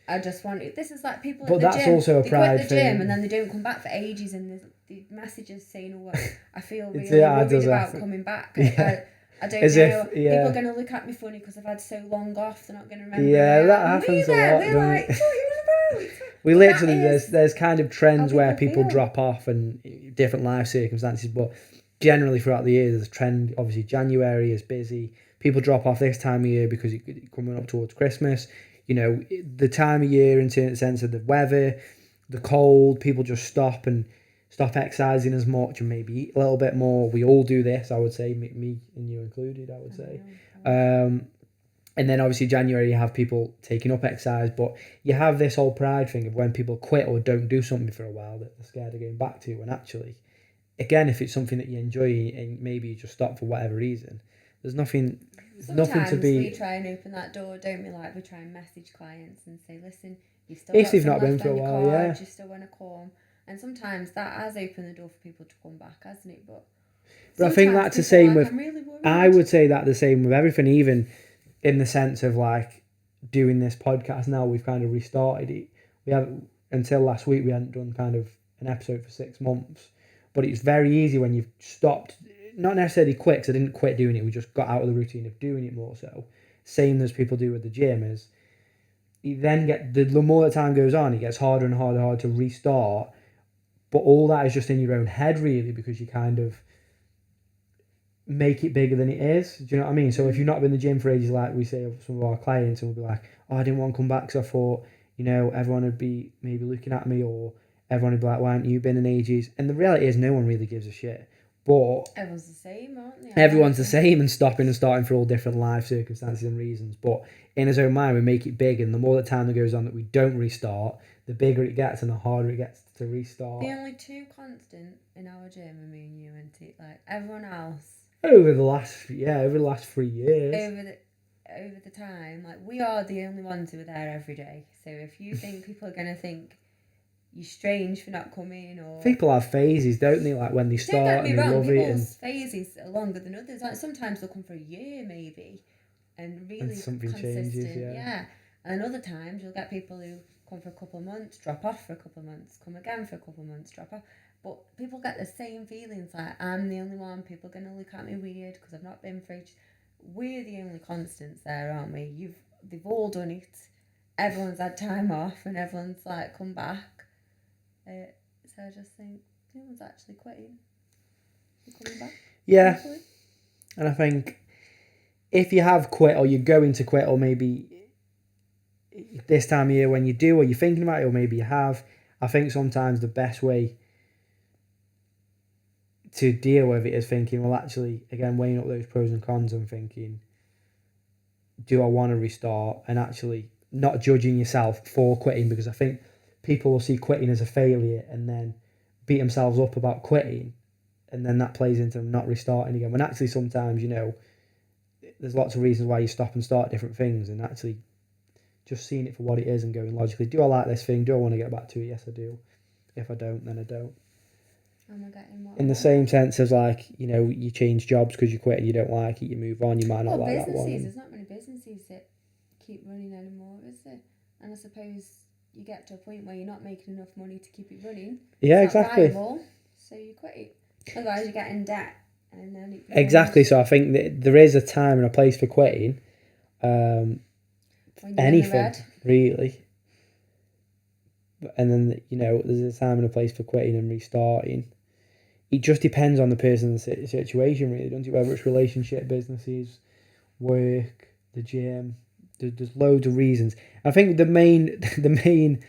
Speaker 2: I just wanted, this is like people
Speaker 1: But
Speaker 2: at the
Speaker 1: that's
Speaker 2: gym.
Speaker 1: also a
Speaker 2: they
Speaker 1: pride
Speaker 2: quit the gym
Speaker 1: thing.
Speaker 2: and then they don't come back for ages, and the messages saying, "Oh, I feel
Speaker 1: It's-
Speaker 2: really
Speaker 1: yeah, it
Speaker 2: worried
Speaker 1: does
Speaker 2: about
Speaker 1: happen.
Speaker 2: coming back."
Speaker 1: Yeah.
Speaker 2: I don't
Speaker 1: As
Speaker 2: know.
Speaker 1: if- yeah.
Speaker 2: People are going to look at me funny because I've had so long off. They're not going to remember.
Speaker 1: Yeah,
Speaker 2: who I
Speaker 1: that
Speaker 2: am.
Speaker 1: happens a
Speaker 2: We're
Speaker 1: lot,
Speaker 2: We're
Speaker 1: doesn't
Speaker 2: like,
Speaker 1: it?
Speaker 2: what are you on about?
Speaker 1: We
Speaker 2: But
Speaker 1: literally
Speaker 2: that is
Speaker 1: there's kind of trends
Speaker 2: how
Speaker 1: where
Speaker 2: people
Speaker 1: people
Speaker 2: feel.
Speaker 1: drop off and different life circumstances, but generally throughout the year there's a trend. Obviously January is busy. People drop off this time of year because it's coming up towards Christmas. You know, the time of year in the sense of the weather, the cold, people just stop exercising as much and maybe eat a little bit more. We all do this, I would say, me and you included, I would say. And then obviously January you have people taking up exercise, but you have this whole pride thing of when people quit or don't do something for a while that they're scared of going back to. And actually, again, if it's something that you enjoy and maybe you just stop for whatever reason, there's nothing
Speaker 2: Sometimes
Speaker 1: to be.
Speaker 2: we try and open that door, don't we? Like we try and message clients and say, "Listen, you've still
Speaker 1: If
Speaker 2: got
Speaker 1: they've
Speaker 2: some
Speaker 1: not been
Speaker 2: left
Speaker 1: for a
Speaker 2: on your
Speaker 1: while,
Speaker 2: card,
Speaker 1: yeah.
Speaker 2: you still want to come." And sometimes that has opened the door for people to come back, hasn't it? But
Speaker 1: But I think
Speaker 2: sometimes
Speaker 1: that's the
Speaker 2: people are
Speaker 1: same with.
Speaker 2: I'm really worried.
Speaker 1: I would say that the same with everything, even in the sense of like doing this podcast now. We've kind of restarted it. We have until last week we hadn't done kind of an episode for 6 months, but it's very easy when you've stopped. Not necessarily quit, 'cause I didn't quit doing it. We just got out of the routine of doing it more so. Same as people do with the gym is. You then get the more the time goes on, it gets harder and harder to restart. But all that is just in your own head, really, because you kind of make it bigger than it is. Do you know what I mean? So if you've not been in the gym for ages, like we say of some of our clients, and we'll be like, "Oh, I didn't want to come back because I thought, you know, everyone would be maybe looking at me, or everyone would be like, why haven't you been in ages?" And the reality is, no one really gives a shit. But
Speaker 2: everyone's the same, aren't they?
Speaker 1: everyone's the same and stopping and starting for all different life circumstances and reasons. But in his own mind, we make it big, and the more the time that goes on that we don't restart, the bigger it gets and the harder it gets to restart.
Speaker 2: The only two constant in our gym are me and you, and like everyone else
Speaker 1: Over the last 3 years.
Speaker 2: over the time, like we are the only ones who are there every day. So if you think people are gonna think you're strange for not coming, or
Speaker 1: People have phases, don't they? Like when they
Speaker 2: don't
Speaker 1: start
Speaker 2: get
Speaker 1: and
Speaker 2: me
Speaker 1: they
Speaker 2: wrong,
Speaker 1: love it, and
Speaker 2: people's phases are longer than others. Like sometimes they'll come for a year maybe, and really
Speaker 1: something
Speaker 2: consistent.
Speaker 1: changes, yeah.
Speaker 2: And other times you'll get people who come for a couple of months, drop off for a couple of months, come again for a couple of months, drop off. But people get the same feelings, like I'm the only one. People are gonna look at me weird because I've not been for ages. We're the only constants there, aren't we? They've all done it. Everyone's had time off, and everyone's like come back. So I just think no one's actually quitting. They're coming back.
Speaker 1: yeah.
Speaker 2: Hopefully.
Speaker 1: And I think if you have quit or you're going to quit, or maybe this time of year when you do, or you're thinking about it, or maybe you have, I think sometimes the best way to deal with it is thinking, well, actually, again, weighing up those pros and cons and thinking, do I want to restart? And actually not judging yourself for quitting, because I think people will see quitting as a failure and then beat themselves up about quitting, and then that plays into them not restarting again. When actually sometimes, you know, there's lots of reasons why you stop and start different things, and actually just seeing it for what it is and going logically, do I like this thing? Do I want to get back to it? Yes, I do. If I don't, then I don't.
Speaker 2: Am I getting what?
Speaker 1: In the same sense as like, you know, you change jobs because you quit and you don't like it, you move on, you might not like that one.
Speaker 2: There's not many businesses that keep running anymore, is there? And I suppose you get to a point where you're not making enough money to keep it running.
Speaker 1: Yeah,
Speaker 2: it's not
Speaker 1: exactly.
Speaker 2: viable, so you quit it. Otherwise, you get in debt, and then it
Speaker 1: exactly. So I think that there is a time and a place for quitting. Anything really. And then, you know, there's a time and a place for quitting and restarting. It just depends on the person's situation, really, doesn't it? Whether it's relationship, businesses, work, the gym. There's loads of reasons. I think the main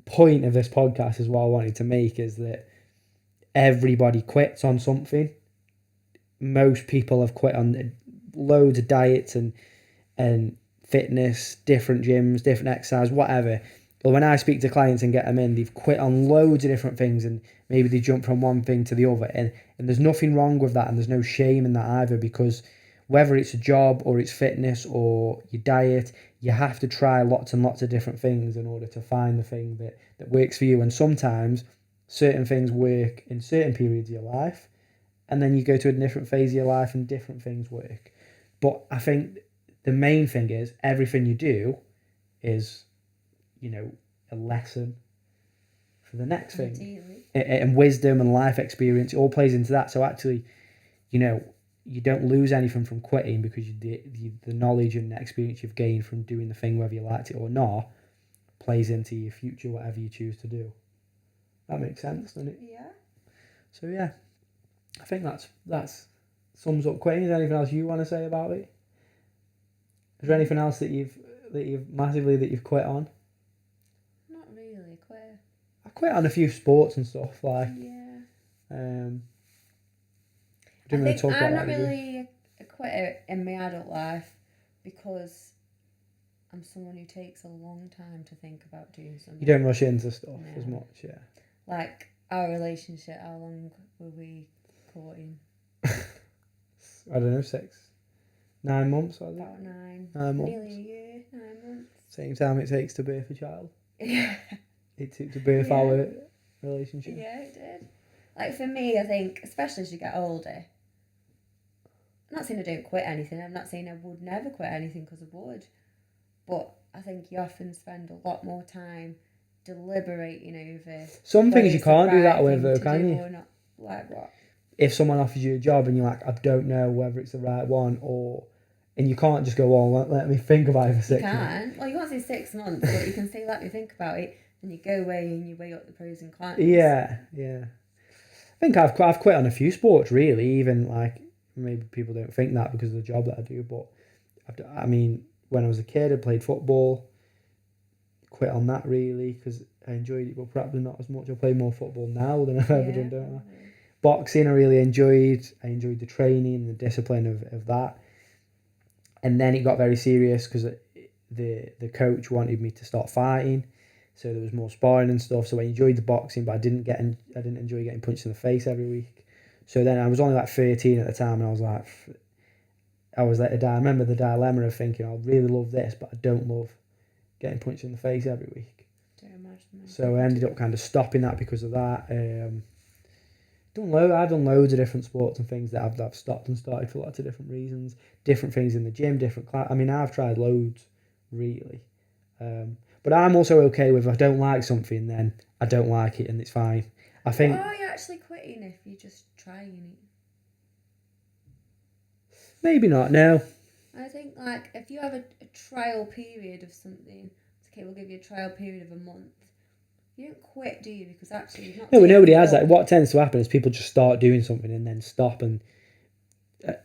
Speaker 1: point of this podcast is what I wanted to make is that everybody quits on something. Most people have quit on loads of diets and fitness, different gyms, different exercise, whatever. But when I speak to clients and get them in, they've quit on loads of different things, and maybe they jump from one thing to the other. And there's nothing wrong with that, and there's no shame in that either, because whether it's a job or it's fitness or your diet, you have to try lots and lots of different things in order to find the thing that works for you. And sometimes certain things work in certain periods of your life, and then you go to a different phase of your life and different things work. But I think the main thing is everything you do is, you know, a lesson for the next thing. And wisdom and life experience, it all plays into that. So actually, you know, you don't lose anything from quitting because the knowledge and the experience you've gained from doing the thing, whether you liked it or not, plays into your future, whatever you choose to do. That makes sense, doesn't it?
Speaker 2: Yeah.
Speaker 1: So yeah, I think that's sums up quitting. Is there anything else you want to say about it? Is there anything else that you've quit on?
Speaker 2: Not really, quit.
Speaker 1: I quit on a few sports and stuff, like
Speaker 2: yeah.
Speaker 1: I think
Speaker 2: I'm not really a quitter in my adult life because I'm someone who takes a long time to think about doing something.
Speaker 1: You don't rush into stuff as much, yeah.
Speaker 2: Like our relationship, how long were we courting?
Speaker 1: I don't know, 9 months, was it?
Speaker 2: About 9.
Speaker 1: 9 months.
Speaker 2: Nearly a year, 9 months.
Speaker 1: Same time it takes to birth a child.
Speaker 2: Yeah.
Speaker 1: It took to birth our relationship.
Speaker 2: Yeah, it did. Like for me, I think, especially as you get older, I'm not saying I don't quit anything. I'm not saying I would never quit anything because I would. But I think you often spend a lot more time deliberating over...
Speaker 1: Some things you can't do that with, though, can you?
Speaker 2: Or not. Like what?
Speaker 1: If someone offers you a job and you're like, I don't know whether it's the right one, and you can't just go, well, let me think about it for 6 months.
Speaker 2: You can. Well, you can't say 6 months, but you can say, let me think about it, and you go away and you weigh up the pros and cons.
Speaker 1: Yeah. I think I've quit on a few sports, really, even like... Maybe people don't think that because of the job that I do, but I mean, when I was a kid, I played football. Quit on that really because I enjoyed it, but probably not as much. I play more football now than I've ever done, don't I? Boxing, I really enjoyed. I enjoyed the training and the discipline of that. And then it got very serious because the coach wanted me to start fighting, so there was more sparring and stuff. So I enjoyed the boxing, but I didn't enjoy getting punched in the face every week. So then I was only like 13 at the time, and I remember the dilemma of thinking, I really love this, but I don't love getting punched in the face every week.
Speaker 2: Don't imagine.
Speaker 1: So I ended up kind of stopping that because of that. I've done loads of different sports and things that I've stopped and started for lots of different reasons. Different things in the gym, different class. I mean, I've tried loads, really. But I'm also okay with if I don't like something, then I don't like it, and it's fine. I think.
Speaker 2: Are you actually quitting if you're just trying it?
Speaker 1: Maybe not. No.
Speaker 2: I think like if you have a trial period of something, okay, we'll give you a trial period of a month. You don't quit, do you? Because actually, you've not.
Speaker 1: No, nobody has that. What tends to happen is people just start doing something and then stop, and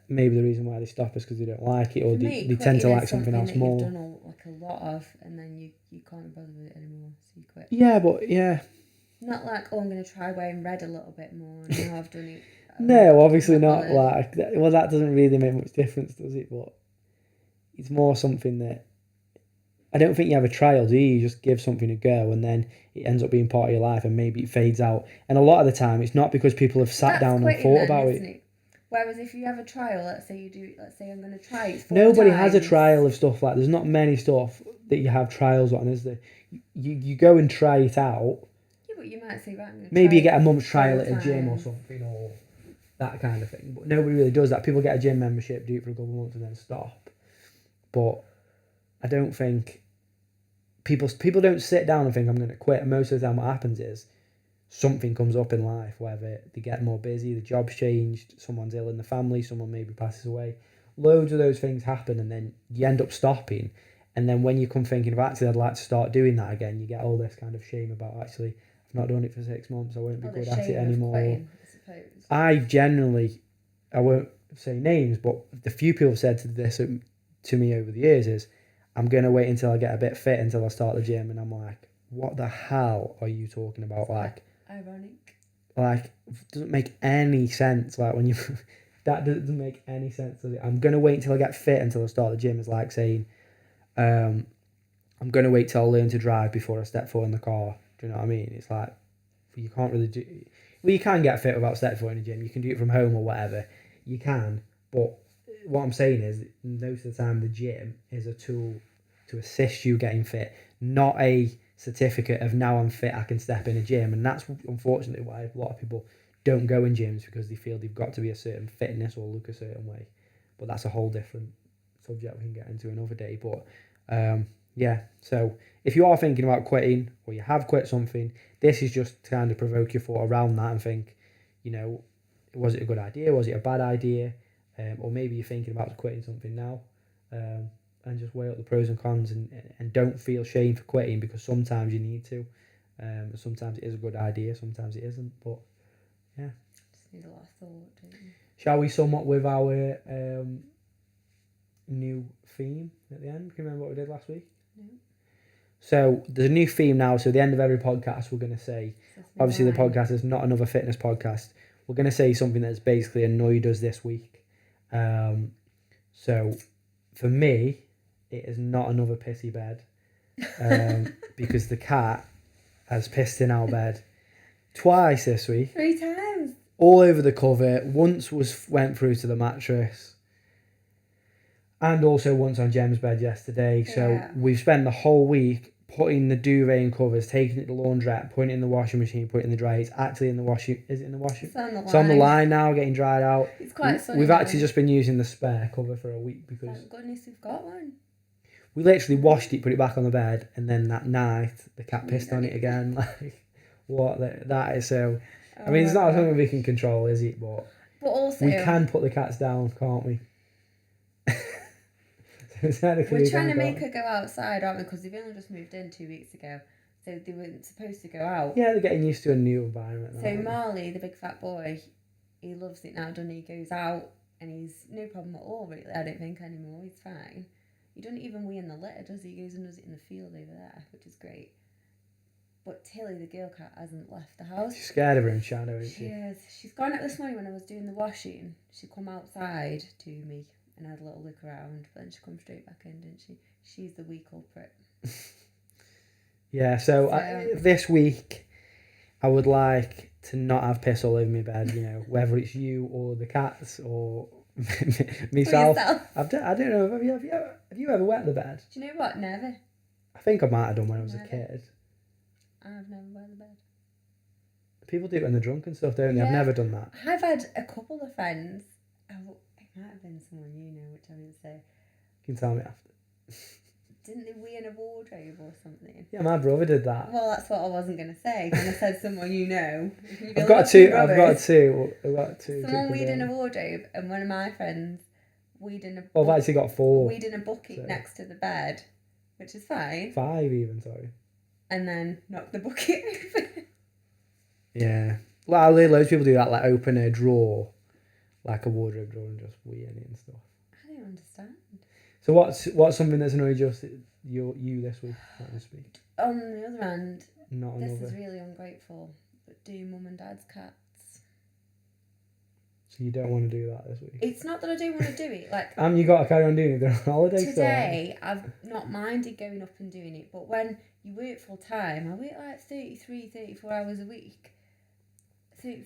Speaker 1: maybe the reason why they stop is because they don't like it, or they tend to like something else more.
Speaker 2: You've done a lot of, and then you can't bother with it anymore, so you quit.
Speaker 1: Yeah, but yeah.
Speaker 2: Not like, I'm going to try wearing red a little bit more. Now I've done it.
Speaker 1: No, obviously not. Like, well, that doesn't really make much difference, does it? But it's more something that I don't think you have a trial, do you? You just give something a go, and then it ends up being part of your life, and maybe it fades out. And a lot of the time, it's not because people have sat down and thought about it.
Speaker 2: Whereas if you have a trial, let's say I'm going to try it 4
Speaker 1: Nobody has a
Speaker 2: times.
Speaker 1: trial of stuff like. There's not many stuff that you have trials on, is there? You go and try it out.
Speaker 2: Yeah, but you might say, right, I'm going to
Speaker 1: Maybe
Speaker 2: try
Speaker 1: you get a
Speaker 2: it
Speaker 1: month's
Speaker 2: 4
Speaker 1: trial at a gym or
Speaker 2: times.
Speaker 1: something, or that kind of thing. But nobody really does that. People get a gym membership, do it for a couple of months, and then stop. But I don't think people don't sit down and think I'm going to quit. And most of the time, what happens is something comes up in life, whether they get more busy, the job's changed, someone's ill in the family, someone maybe passes away. Loads of those things happen, and then you end up stopping. And then when you come thinking of actually, I'd like to start doing that again, you get all this kind of shame about actually, I've not done it for 6 months, I won't be
Speaker 2: Or
Speaker 1: good
Speaker 2: the
Speaker 1: at it
Speaker 2: shame of
Speaker 1: anymore.
Speaker 2: quitting, I suppose.
Speaker 1: I generally, I won't say names, but the few people have said this to me over the years is, I'm going to wait until I get a bit fit until I start the gym. And I'm like, what the hell are you talking about? Like,
Speaker 2: ironic.
Speaker 1: doesn't make any sense. Like when you, that doesn't make any sense. Does it? I'm going to wait until I get fit until I start the gym. Is like saying, I'm going to wait till I learn to drive before I step foot in the car. Do you know what I mean? It's like, you can't really do. Well, you can get fit without stepping foot in a gym. You can do it from home or whatever. You can, but what I'm saying is, most of the time, the gym is a tool to assist you getting fit, not a certificate of now I'm fit, I can step in a gym. And that's unfortunately why a lot of people don't go in gyms, because they feel they've got to be a certain fitness or look a certain way. But that's a whole different subject we can get into another day. But yeah, so if you are thinking about quitting, or you have quit something, this is just to kind of provoke your thought around that and think, was it a good idea? Was it a bad idea? Or maybe you're thinking about quitting something now, and just weigh up the pros and cons, and don't feel shame for quitting, because sometimes you need to. Sometimes it is a good idea, sometimes it isn't. But yeah.
Speaker 2: Just need a lot of thought, don't you?
Speaker 1: Shall we sum up with our new theme at the end? Can you remember what we did last week?
Speaker 2: No.
Speaker 1: So there's a new theme now. So at the end of every podcast, we're going to say, obviously the podcast is not another fitness podcast. We're going to say something that's basically annoyed us this week. So for me, it is not another pissy bed, because the cat has pissed in our bed twice this week.
Speaker 2: 3 times.
Speaker 1: All over the cover. Once went through to the mattress, and also once on Jem's bed yesterday. So
Speaker 2: Yeah.
Speaker 1: we've spent the whole week putting the duvet and covers, taking it to the laundrette, putting it in the washing machine, putting it in the dryer. It's actually in the washing. Is it in the washing?
Speaker 2: It's on the line.
Speaker 1: It's on the line now, getting dried out.
Speaker 2: It's quite sunny.
Speaker 1: We've actually just been using the spare cover for a week, because
Speaker 2: Thank goodness we've got one.
Speaker 1: we literally washed it, put it back on the bed, and then that night the cat pissed on it again. Like, what that is so. I mean, it's not something we can control, is it? But
Speaker 2: also,
Speaker 1: we can put the cats down, can't we?
Speaker 2: we're trying to make her go outside, aren't we? Because they've only just moved in 2 weeks ago, so they weren't supposed to go out.
Speaker 1: Yeah, they're getting used to a new environment.
Speaker 2: So Marley, the big fat boy, he loves it now, doesn't he? He goes out and he's no problem at all, really. I don't think anymore. He's fine. He doesn't even wee in the litter, does he? He goes and does it in the field over there, which is great. But Tilly, the girl cat, hasn't left the house.
Speaker 1: She's scared of her in shadow, isn't she?
Speaker 2: She is. She's gone out this morning when I was doing the washing. She come outside to me and had a little look around, but then she come straight back in, didn't she? She's the wee culprit.
Speaker 1: Yeah, so this week I would like to not have piss all over my bed, whether it's you or the cats or myself. I don't know, have you ever wet the bed?
Speaker 2: Do you know what? Never.
Speaker 1: I think I might have done when I was a kid.
Speaker 2: I've never wet the bed.
Speaker 1: People do it when they're drunk and stuff, don't they? Yeah. I've never done that.
Speaker 2: I've had a couple of friends. It might have been someone you know, which I didn't say.
Speaker 1: You can tell me after.
Speaker 2: Didn't they wee in a wardrobe or something?
Speaker 1: Yeah, my brother did that.
Speaker 2: Well, that's what I wasn't going to say. When I said someone you know.
Speaker 1: I've got two.
Speaker 2: Someone weed in a wardrobe, and one of my friends weed in a...
Speaker 1: Well, I've actually got 4.
Speaker 2: Weed in a bucket next to the bed, which is fine.
Speaker 1: 5 even, sorry.
Speaker 2: And then knocked the bucket over.
Speaker 1: Yeah. Well, loads of people do that, like open a drawer, like a wardrobe drawer, and just wee in it and stuff.
Speaker 2: I don't understand.
Speaker 1: So what's something that's annoyed you this week, so to speak?
Speaker 2: On the other hand,
Speaker 1: Not
Speaker 2: this
Speaker 1: another.
Speaker 2: is really ungrateful, but do mum and dad's cats.
Speaker 1: So you don't want to do that this week?
Speaker 2: It's not that I don't want to do it. Like,
Speaker 1: you got to carry on doing it. They're on holiday
Speaker 2: today, I've not minded going up and doing it, but when you work full time, I work like 34 hours a week.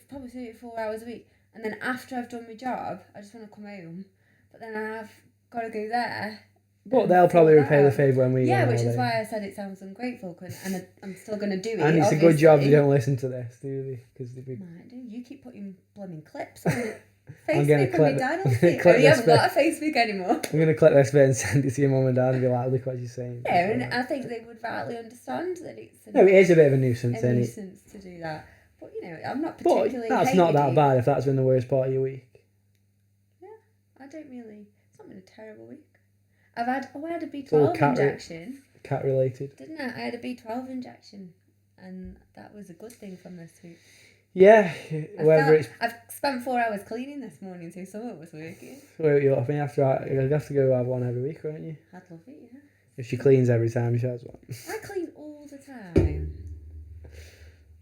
Speaker 2: Probably 34 hours a week. And then after I've done my job, I just want to come home. But then I've got to go there.
Speaker 1: But they'll probably repay the favour when we go
Speaker 2: Yeah,
Speaker 1: on
Speaker 2: which is
Speaker 1: holiday.
Speaker 2: why I said it sounds ungrateful, and I'm still going to do it.
Speaker 1: And it's a good job they don't listen to this, do they? Because they'd be...
Speaker 2: Might do. You keep putting blooming clips on it.
Speaker 1: I'm gonna
Speaker 2: Facebook,
Speaker 1: clip
Speaker 2: and my dad will
Speaker 1: I'm
Speaker 2: see
Speaker 1: gonna
Speaker 2: it.
Speaker 1: clip
Speaker 2: Oh, you
Speaker 1: this
Speaker 2: haven't got a Facebook anymore.
Speaker 1: I'm going to clip this bit and send it to your mum and dad and be like, look what she's saying.
Speaker 2: Yeah, and I think they would rightly understand that it's
Speaker 1: No, it is a bit of a nuisance,
Speaker 2: a
Speaker 1: isn't it?
Speaker 2: nuisance to do that. But, I'm not
Speaker 1: But
Speaker 2: particularly
Speaker 1: that's not that
Speaker 2: hating it.
Speaker 1: bad if that's been the worst part of your week.
Speaker 2: I don't really... It's not been a terrible week. I had a
Speaker 1: all
Speaker 2: B12
Speaker 1: cat
Speaker 2: injection.
Speaker 1: Cat related.
Speaker 2: Didn't I? I had a B12 injection. And that was a good thing from this week.
Speaker 1: Yeah, whether it's...
Speaker 2: I've spent 4 hours cleaning this morning, so some of it was working.
Speaker 1: Well, you'll have to go have one every week, won't you?
Speaker 2: I'd love it, yeah.
Speaker 1: If she cleans every time she has one.
Speaker 2: I clean all the time.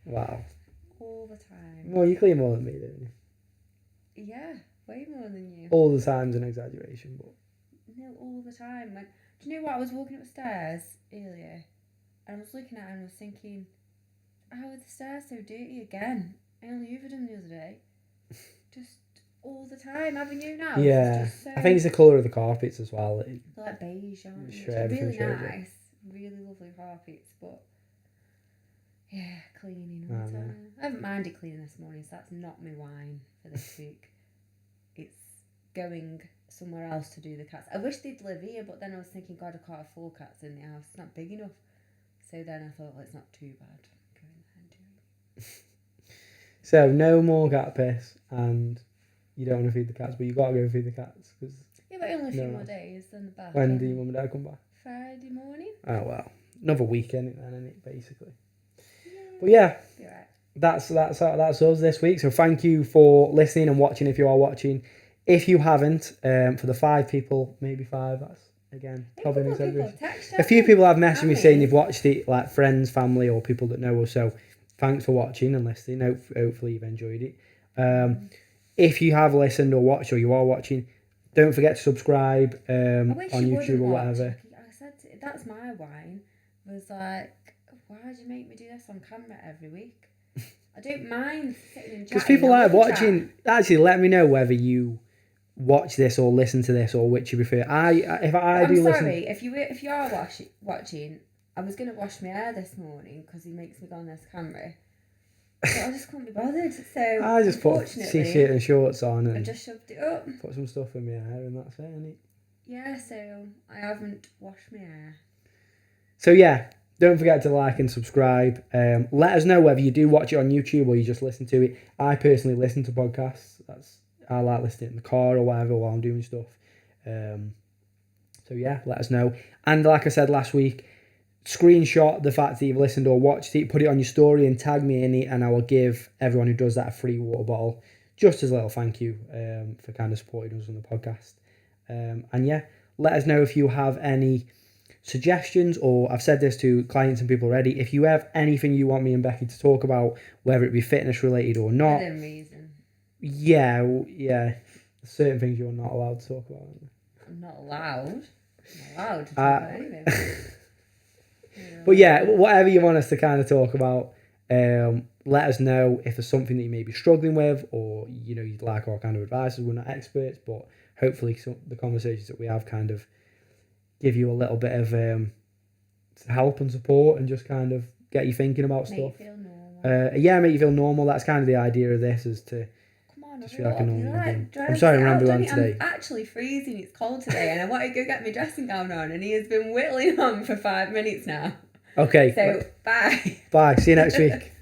Speaker 1: Wow.
Speaker 2: All the time.
Speaker 1: Well, you clean more than me, don't you?
Speaker 2: Yeah, way more than you.
Speaker 1: All the time's an exaggeration, but...
Speaker 2: No, all the time. Do you know what? I was walking up the stairs earlier, and I was looking at it and I was thinking, how are the stairs so dirty again? I only hoovered them the other day. Just all the time, haven't you now?
Speaker 1: Yeah,
Speaker 2: It's just so...
Speaker 1: I think it's the colour of the carpets as well.
Speaker 2: They're like beige, aren't they?
Speaker 1: Sure,
Speaker 2: It's really
Speaker 1: everything shows it.
Speaker 2: nice. Really lovely carpets, but yeah, cleaning all
Speaker 1: I
Speaker 2: the
Speaker 1: know.
Speaker 2: time. I haven't minded cleaning this morning, so that's not my wine for this week. It's going somewhere else to do the cats. I wish they'd live here, but then I was thinking, God, I can't have 4 cats in the house. It's not big enough. So then I thought, well, it's not too bad. Going there and doing it.
Speaker 1: So, no more cat piss, and you don't want to feed the cats, but you got to go feed the cats, because
Speaker 2: Yeah, but only a few
Speaker 1: No.
Speaker 2: more days than the back.
Speaker 1: when do your mum and dad come back?
Speaker 2: Friday morning.
Speaker 1: Oh, well. Another weekend then, isn't it, basically?
Speaker 2: Yeah.
Speaker 1: But yeah,
Speaker 2: Be right.
Speaker 1: that's us this week. So thank you for listening and watching if you are watching. If you haven't, for the 5 people, maybe 5, that's, again, probably an exaggeration. A few people have messaged me saying they've watched it, like friends, family, or people that know us. So thanks for watching and listening. Hopefully you've enjoyed it. If you have listened or watched, or you are watching, don't forget to subscribe on YouTube or whatever.
Speaker 2: I said, that's my wine. Was like, why'd you make me do this on camera every week? I don't mind sitting and chatting.
Speaker 1: Because people
Speaker 2: I
Speaker 1: like
Speaker 2: love a
Speaker 1: watching. Actually, let me know whether you watch this or listen to this or which you prefer. If I
Speaker 2: I'm
Speaker 1: do
Speaker 2: sorry,
Speaker 1: listen.
Speaker 2: if you are watching, I was going to wash my hair this morning because he makes me go on this camera. But I just couldn't be bothered. So
Speaker 1: I just put
Speaker 2: unfortunately,
Speaker 1: t-shirt and shorts on
Speaker 2: I
Speaker 1: and
Speaker 2: just shoved it up.
Speaker 1: put some stuff in my hair and that's it, innit?
Speaker 2: Yeah, so I haven't washed my hair.
Speaker 1: So yeah, don't forget to like and subscribe. Let us know whether you do watch it on YouTube or you just listen to it. I personally listen to podcasts. I like listening in the car or whatever while I'm doing stuff. So yeah, let us know. And like I said last week, screenshot the fact that you've listened or watched it, put it on your story and tag me in it, and I will give everyone who does that a free water bottle, just as a little thank you for kind of supporting us on the podcast. And yeah, let us know if you have any suggestions, or I've said this to clients and people already, if you have anything you want me and Becky to talk about, whether it be fitness related or not.
Speaker 2: Within reason.
Speaker 1: Yeah, certain things you're not allowed to talk about.
Speaker 2: I'm not allowed. I'm allowed to talk about anything.
Speaker 1: But yeah, whatever you want us to kind of talk about, let us know if there's something that you may be struggling with, or you'd like our kind of advice. We're not experts, but hopefully the conversations that we have kind of give you a little bit of help and support, and just kind of get you thinking about
Speaker 2: Make
Speaker 1: stuff.
Speaker 2: you feel normal.
Speaker 1: Make you feel normal. That's kind of the idea of this, is to
Speaker 2: Come on,
Speaker 1: just feel like a normal human.
Speaker 2: dress
Speaker 1: I'm sorry, I'm
Speaker 2: it out,
Speaker 1: rambling
Speaker 2: don't
Speaker 1: on
Speaker 2: you?
Speaker 1: today.
Speaker 2: I'm actually freezing. It's cold today, and I want to go get my dressing gown on, and he has been whittling on for 5 minutes now.
Speaker 1: Okay,
Speaker 2: So, bye.
Speaker 1: bye. See you next week.